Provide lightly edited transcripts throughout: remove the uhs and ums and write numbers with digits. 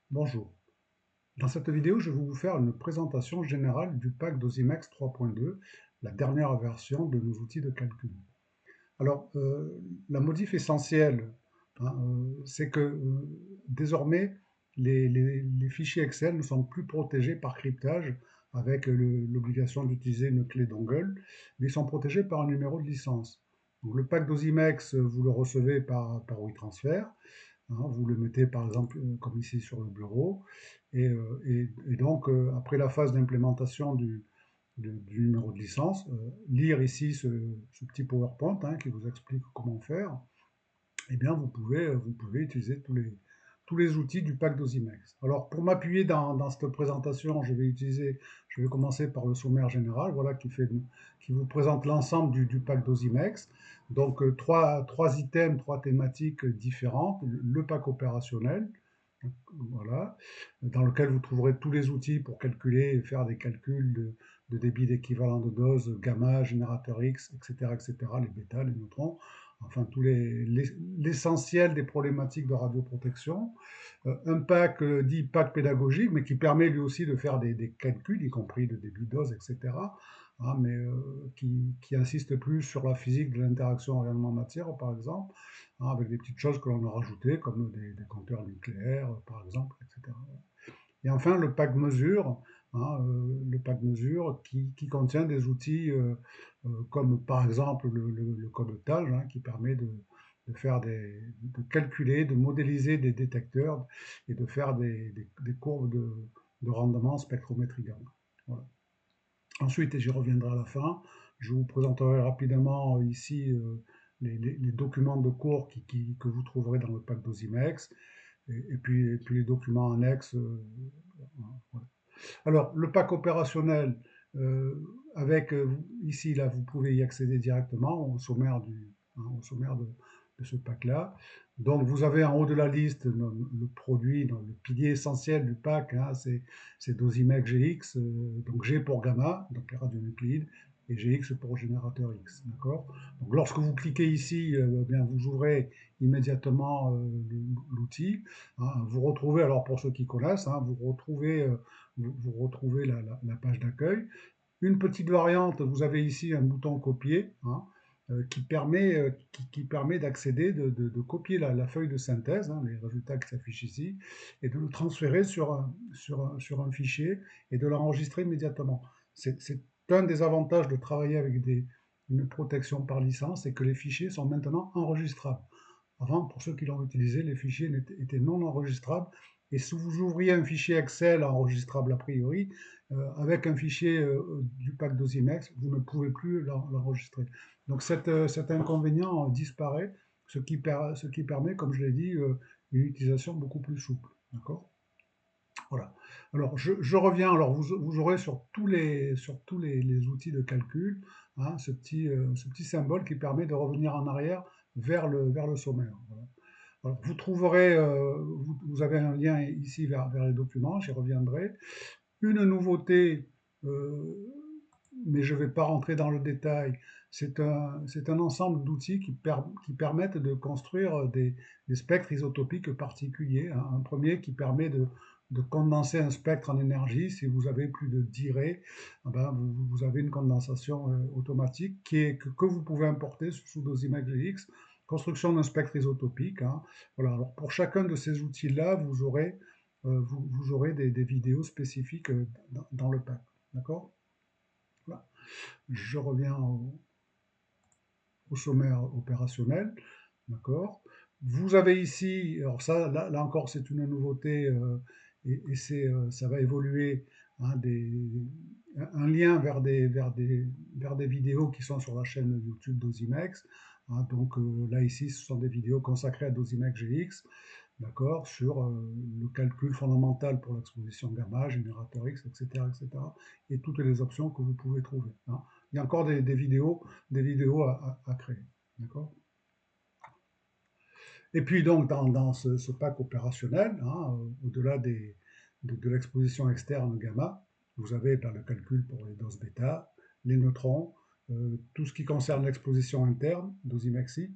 Bonjour. Dans cette vidéo, je vais vous faire une présentation générale du pack Dosimax 3.2, la dernière version de nos outils de calcul. Alors, la modif essentielle, c'est que désormais, les fichiers Excel ne sont plus protégés par cryptage avec l'obligation d'utiliser une clé dongle, mais ils sont protégés par un numéro de licence. Donc, le pack Dosimax, vous le recevez par WeTransfer. Vous le mettez par exemple comme ici sur le bureau, et donc après la phase d'implémentation du numéro de licence, lire ici ce petit PowerPoint qui vous explique comment faire, eh bien vous pouvez utiliser tous les outils du pack Dosimax. Alors pour m'appuyer dans cette présentation, je vais commencer par le sommaire général, voilà, qui vous présente l'ensemble du pack Dosimax. Donc trois items, trois thématiques différentes. Le pack opérationnel, voilà, dans lequel vous trouverez tous les outils pour calculer et faire des calculs de débit d'équivalent de dose, gamma, générateur X, etc., les bêta, les neutrons, enfin l'essentiel des problématiques de radioprotection. Un pack dit pack pédagogique, mais qui permet lui aussi de faire des calculs, y compris de débit de dose, etc., mais qui insiste plus sur la physique de l'interaction rayonnement-matière, par exemple, avec des petites choses que l'on a rajoutées, comme des compteurs nucléaires, par exemple, etc. Et enfin, le pack mesure qui contient des outils comme par exemple le codetage, qui permet de faire de calculer, de modéliser des détecteurs et de faire des courbes de rendement spectrométrie gamma. Voilà. Ensuite, et j'y reviendrai à la fin, je vous présenterai rapidement ici les documents de cours que vous trouverez dans le pack Dosimex, et puis les documents annexes. Voilà. Alors, le pack opérationnel, avec ici, là, vous pouvez y accéder directement au sommaire, au sommaire de ce pack-là. Donc, vous avez en haut de la liste le produit, le pilier essentiel du pack, c'est Dosimac GX, donc G pour gamma, donc les radionucléides, et GX pour générateur X, d'accord. Donc, lorsque vous cliquez ici, bien, vous ouvrez immédiatement l'outil. Vous retrouvez, alors pour ceux qui connaissent, vous retrouvez la page d'accueil. Une petite variante, vous avez ici un bouton copier qui permet d'accéder, de copier la feuille de synthèse, les résultats qui s'affichent ici, et de le transférer sur un fichier et de l'enregistrer immédiatement. C'est un des avantages de travailler avec une protection par licence, c'est que les fichiers sont maintenant enregistrables. Avant, pour ceux qui l'ont utilisé, les fichiers étaient non enregistrables. Et si vous ouvriez un fichier Excel enregistrable a priori, avec un fichier du pack Dosimex, vous ne pouvez plus l'enregistrer. Donc cet inconvénient disparaît, ce qui permet, comme je l'ai dit, une utilisation beaucoup plus souple. D'accord. Voilà. Alors je reviens, alors vous aurez sur tous les outils de calcul ce petit symbole qui permet de revenir en arrière vers le sommaire. Voilà. Alors, vous trouverez, vous avez un lien ici vers les documents, j'y reviendrai. Une nouveauté, mais je ne vais pas rentrer dans le détail, c'est un ensemble d'outils qui permettent de construire des spectres isotopiques particuliers. Un premier qui permet de condenser un spectre en énergie. Si vous avez plus de 10 raies, eh ben, vous avez une condensation automatique que vous pouvez importer sous Dosimac GX. Construction d'un spectre isotopique. Voilà. Alors pour chacun de ces outils-là, vous aurez des vidéos spécifiques dans le pack. D'accord. Voilà. Je reviens au sommaire opérationnel. D'accord. Vous avez ici, alors ça, là encore, c'est une nouveauté ça va évoluer, un lien vers des vidéos qui sont sur la chaîne YouTube d'Osimex. Donc là, ici, ce sont des vidéos consacrées à Dosimex GX, d'accord, sur le calcul fondamental pour l'exposition gamma, générateur X, etc., etc., et toutes les options que vous pouvez trouver. Il y a encore des vidéos à créer, d'accord. Et puis donc dans ce pack opérationnel, au-delà de l'exposition externe gamma, vous avez le calcul pour les doses bêta, les neutrons, tout ce qui concerne l'exposition interne, dosimétrie,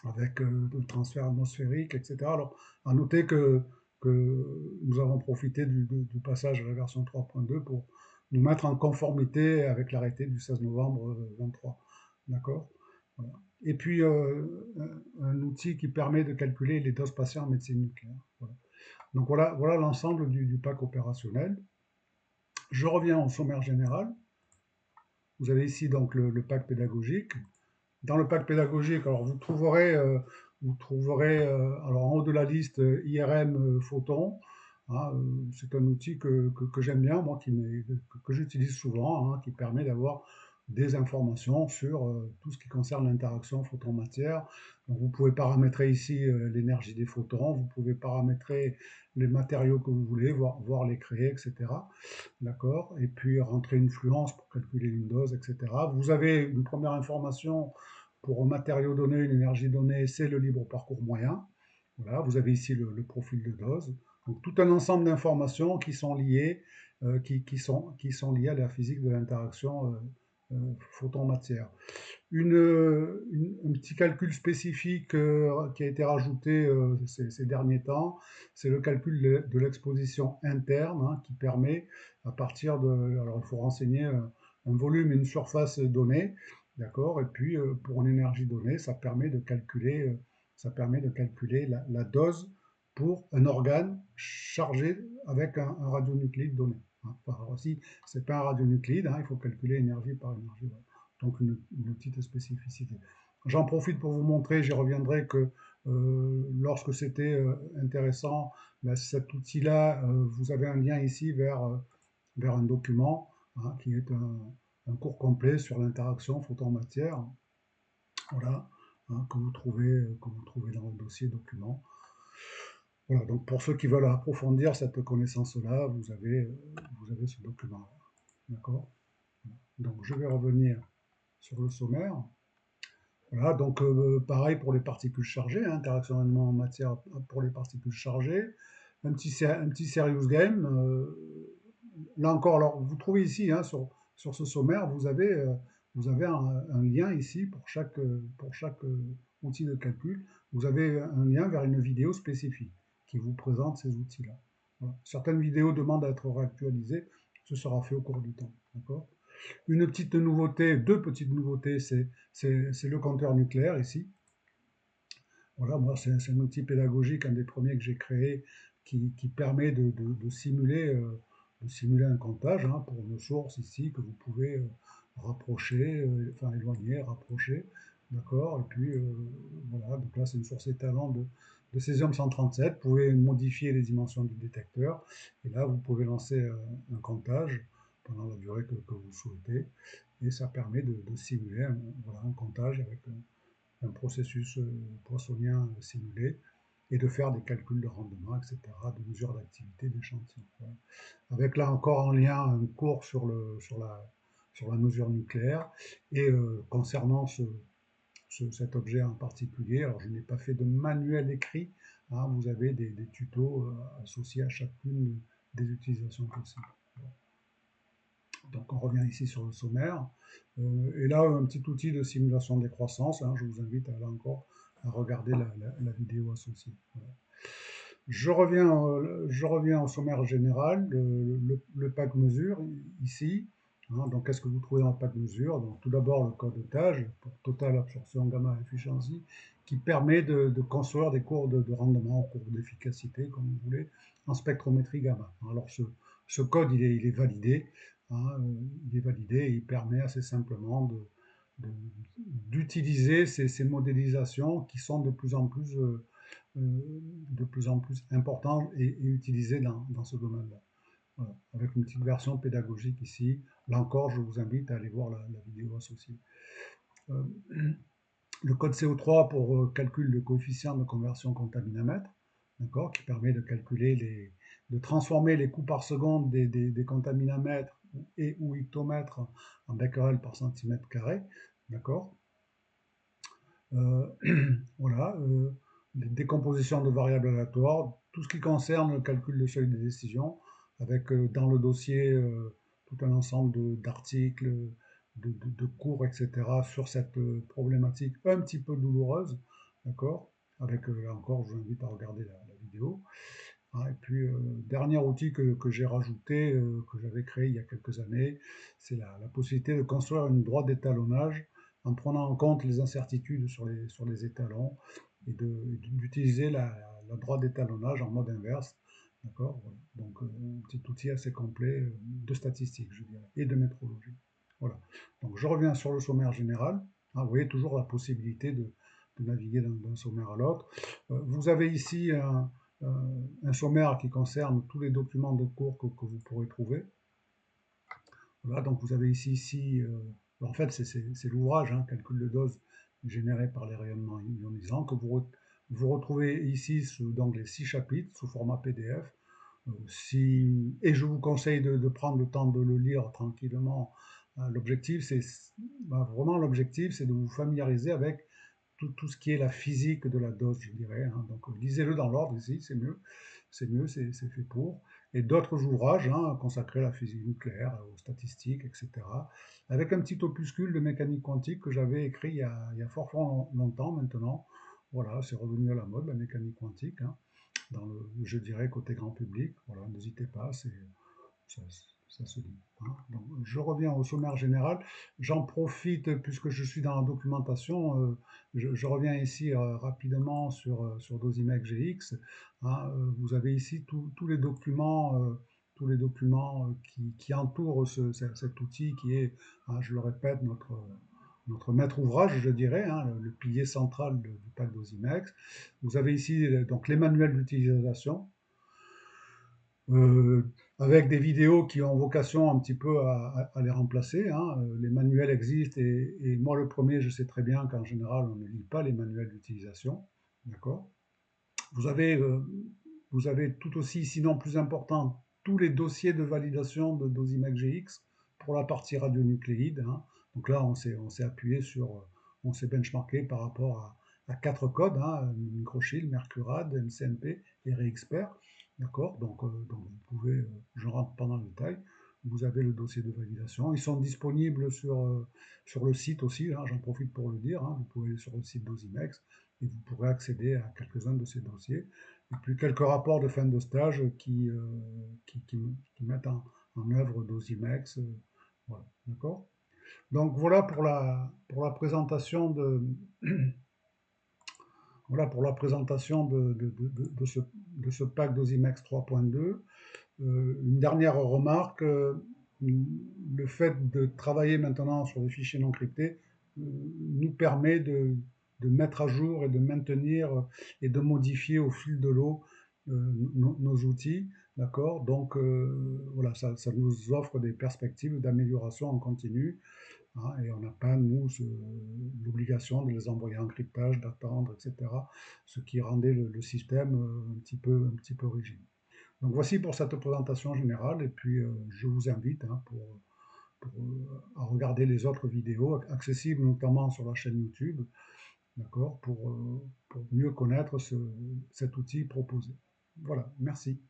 avec le transfert atmosphérique, etc. Alors, à noter que que nous avons profité du passage à la version 3.2 pour nous mettre en conformité avec l'arrêté du 16 novembre 23. D'accord? Voilà. Et puis, un outil qui permet de calculer les doses passées en médecine nucléaire. Voilà. Donc voilà l'ensemble du pack opérationnel. Je reviens au sommaire général. Vous avez ici donc le pack pédagogique. Dans le pack pédagogique, alors vous trouverez alors en haut de la liste IRM Photon. Hein, c'est un outil que j'aime bien, moi, que j'utilise souvent, hein, qui permet d'avoir des informations sur tout ce qui concerne l'interaction photon-matière. Donc, vous pouvez paramétrer ici l'énergie des photons, vous pouvez paramétrer les matériaux que vous voulez, voir les créer, etc. D'accord? Et puis rentrer une fluence pour calculer une dose, etc. Vous avez une première information pour un matériau donné, une énergie donnée, c'est le libre parcours moyen. Voilà, vous avez ici le profil de dose. Donc tout un ensemble d'informations qui sont liées, qui sont liées à la physique de l'interaction photon-matière. Un petit calcul spécifique qui a été rajouté ces derniers temps, c'est le calcul de l'exposition interne, hein, qui permet, à partir de... Alors il faut renseigner un volume et une surface donnée, d'accord? Et puis pour une énergie donnée, ça permet de calculer la dose pour un organe chargé avec un radionucléide donné. Hein. Enfin, alors aussi, c'est pas un radionucléide, hein, il faut calculer énergie par énergie. Voilà. Donc une petite spécificité. J'en profite pour vous montrer, j'y reviendrai, que lorsque c'était intéressant, ben, cet outil-là, vous avez un lien ici vers un document, hein, qui est un cours complet sur l'interaction photon-matière, voilà, hein, que vous trouvez dans le dossier document. Voilà, donc pour ceux qui veulent approfondir cette connaissance-là, vous avez ce document-là. D'accord? Donc je vais revenir sur le sommaire. Voilà, donc pareil pour les particules chargées, hein, interaction élément en matière pour les particules chargées. Un petit serious game. Là encore, alors vous trouvez ici, hein, sur ce sommaire, vous avez un lien ici pour chaque outil de calcul. Vous avez un lien vers une vidéo spécifique qui vous présente ces outils-là. Voilà. Certaines vidéos demandent à être réactualisées, ce sera fait au cours du temps. D'accord? Une petite nouveauté, deux petites nouveautés, c'est le compteur nucléaire ici. Voilà, moi, c'est un outil pédagogique, un des premiers que j'ai créé, qui permet de simuler un comptage, hein, pour une source ici que vous pouvez rapprocher, enfin éloigner, rapprocher. D'accord? Et puis, voilà, donc là, c'est une source étalon de césium-137. Vous pouvez modifier les dimensions du détecteur. Et là, vous pouvez lancer un comptage pendant la durée que vous souhaitez. Et ça permet de simuler voilà, un comptage avec un processus poissonien simulé et de faire des calculs de rendement, etc., de mesure d'activité d'échantillon. Voilà. Avec là encore en lien un cours sur la mesure nucléaire. Et concernant cet objet en particulier, alors je n'ai pas fait de manuel écrit, hein, vous avez des tutos associés à chacune des utilisations possibles. Voilà. Donc on revient ici sur le sommaire. Et là, un petit outil de simulation de décroissance, hein, je vous invite là encore à regarder la vidéo associée. Voilà. Je reviens au sommaire général, le pack mesure ici. Hein, donc qu'est-ce que vous trouvez dans le pack mesure? Donc tout d'abord le code TAGE pour Total Absorption Gamma Efficiency, qui permet de construire des courbes de rendement, courbes d'efficacité, comme vous voulez, en spectrométrie gamma. Alors ce code, il est validé, hein, il est validé et il permet assez simplement d'utiliser ces modélisations qui sont de plus en plus importantes et utilisées dans ce domaine-là. Voilà. Avec une petite version pédagogique ici. Là encore, je vous invite à aller voir la vidéo associée. Euh, le code CO3 pour calcul de coefficient de conversion contaminamètre, d'accord, qui permet de transformer les coups par seconde des contaminamètres et ou hectomètres en becquerel par centimètre carré, d'accord. Euh, voilà, décomposition de variables aléatoires, tout ce qui concerne le calcul de seuil de décision, avec dans le dossier tout un ensemble d'articles, de cours, etc., sur cette problématique un petit peu douloureuse, d'accord. Avec, là encore, je vous invite à regarder la vidéo. Ah, et puis, dernier outil que j'ai rajouté, que j'avais créé il y a quelques années, c'est la possibilité de construire une droite d'étalonnage en prenant en compte les incertitudes sur les étalons et d'utiliser la droite d'étalonnage en mode inverse. D'accord? Voilà. Donc, un petit outil assez complet de statistiques, je dirais, et de métrologie. Voilà. Donc, je reviens sur le sommaire général. Ah, vous voyez toujours la possibilité de naviguer d'un sommaire à l'autre. Vous avez ici euh, un sommaire qui concerne tous les documents de cours que vous pourrez trouver. Voilà, donc vous avez ici en fait, c'est l'ouvrage, hein, calcul de dose généré par les rayonnements ionisants, que vous retrouvez ici sous donc, les 6 chapitres sous format PDF. Et je vous conseille de prendre le temps de le lire tranquillement. L'objectif, vraiment l'objectif, c'est de vous familiariser avec tout ce qui est la physique de la dose, je dirais, hein. Donc lisez-le dans l'ordre ici, c'est mieux, c'est fait pour. Et d'autres ouvrages hein, consacrés à la physique nucléaire, aux statistiques, etc. Avec un petit opuscule de mécanique quantique que j'avais écrit il y a fort longtemps maintenant. Voilà, c'est revenu à la mode, la mécanique quantique, hein, je dirais, côté grand public. Voilà, n'hésitez pas, ça, ça se dit, hein. Donc, je reviens au sommaire général. J'en profite, puisque je suis dans la documentation, je reviens ici rapidement sur Dosimex GX, hein. Vous avez ici tous les documents qui entourent cet outil qui est, hein, je le répète, notre maître ouvrage, je dirais, hein, le pilier central du pack Dosimex. Vous avez ici donc les manuels d'utilisation, euh, avec des vidéos qui ont vocation un petit peu à les remplacer, hein. Les manuels existent et moi le premier, je sais très bien qu'en général, on ne lit pas les manuels d'utilisation. D'accord? Vous avez, euh, vous avez tout aussi, sinon plus important, tous les dossiers de validation de Dosimex GX pour la partie radionucléide, hein. Donc là, on s'est appuyé on s'est benchmarké par rapport à 4 codes, hein, Microchill, Mercurad, MCNP et Réexpert. D'accord? Donc vous pouvez, je rentre pas dans le détail, vous avez le dossier de validation. Ils sont disponibles sur le site aussi, hein, j'en profite pour le dire, hein, vous pouvez aller sur le site Dosimex et vous pourrez accéder à quelques-uns de ces dossiers. Et puis quelques rapports de fin de stage qui mettent en œuvre Dosimex. Voilà, d'accord? Donc voilà pour la présentation voilà pour la présentation de ce pack Dosimex 3.2. Une dernière remarque, le fait de travailler maintenant sur des fichiers non cryptés nous permet de mettre à jour et de maintenir et de modifier au fil de l'eau nos outils, d'accord? Donc voilà, ça nous offre des perspectives d'amélioration en continu, hein, et on n'a pas, nous, l'obligation de les envoyer en cryptage, d'attendre, etc., ce qui rendait le système un petit peu rigide. Donc voici pour cette présentation générale, et puis je vous invite hein, à regarder les autres vidéos accessibles notamment sur la chaîne YouTube, d'accord, pour mieux connaître cet outil proposé. Voilà, merci.